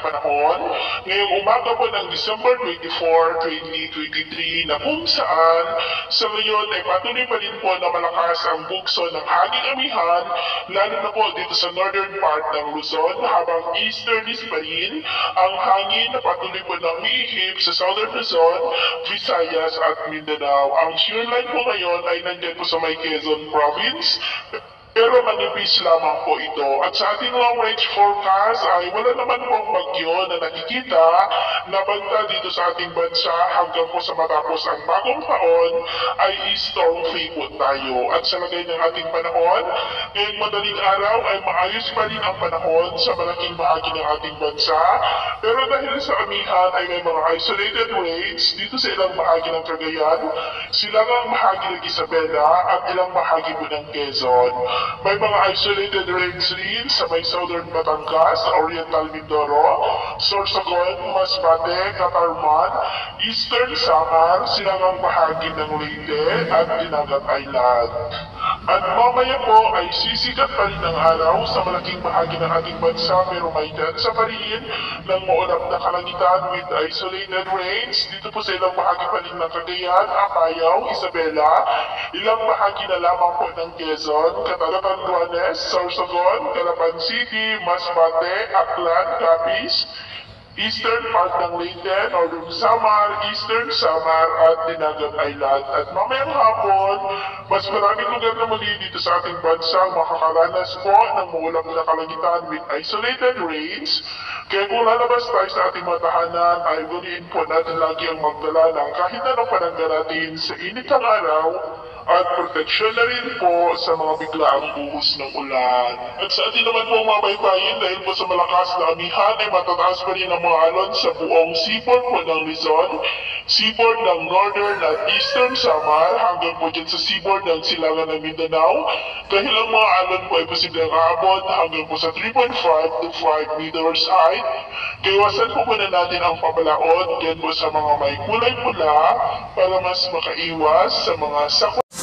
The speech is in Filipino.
panahon ngayong umaga po ng December 24, 2023 na kung saan sa ngayon ay patuloy pa rin po na malakas ang bugso ng hanging amihan lalo na po dito sa northern part ng Luzon habang easterlies pa rin ang hangin na patuloy po na umiihip sa southern Luzon, Visayas at Mindanao. Ang shear line po ngayon ay nandiyan po sa may Quezon Province. Pero manipis lamang po ito. At sa ating long range forecast ay wala naman pong bagyo na nakikita na banta dito sa ating bansa hanggang po sa matapos ang bagong taon ay storm free po tayo. At sa lagay ng ating panahon, ngayong madaling araw ay maayos pa rin ang panahon sa malaking bahagi ng ating bansa. Pero dahil sa amihan ay may mga isolated rains dito sa ilang bahagi ng Cagayan, silangang bahagi ng Isabela at ilang bahagi po ng Quezon. May mga isolated rains rin sa may southern Batangas, Oriental Mindoro, Sorsogon, Masbate, Catarman, Eastern Samar, silangang bahagi ng Leyte at Dinagat Island. At mamaya po ay sisikat pa rin ang araw sa malaking bahagi ng ating bansa pero may dansa pa rin ng maulap na kalangitan with isolated rains dito po sa ilang bahagi pa rin ng Cagayan, Apayao, Isabela, ilang bahagi na lamang po ng Quezon, Cataratan, Duanes, Sorsogon, Calapan City, Masbate, Aklan, Capiz, Eastern part ng Leyte, Northern Samar, Eastern Samar at Dinagat Island. At mamayang hapon, mas maraming lugar na muli dito sa ating bansa makakaranas po ng maulap na kalangitan with isolated rains. Kaya kung lalabas tayo sa ating mga tahanan, ay guniin po natin lagi ang magdala ng kahit anong panangga natin sa init ng araw at proteksyon na rin po sa mga biglaang buhos ng ulan. At sa atin naman po mga baybayin, dahil po sa malakas na amihan ay matataas pa rin ang mga alon sa buong seaboard po ng Luzon, seaboard ng northern at eastern Samar hanggang po dyan sa seaboard ng Silangan ng Mindanao. Dahil ang mga alon po ay posibleng aabot hanggang po sa 3.5 to 5 meters height. Kaiwasan po muna natin ang papalaot dyan po sa mga may kulay pula para mas makaiwas sa mga sakot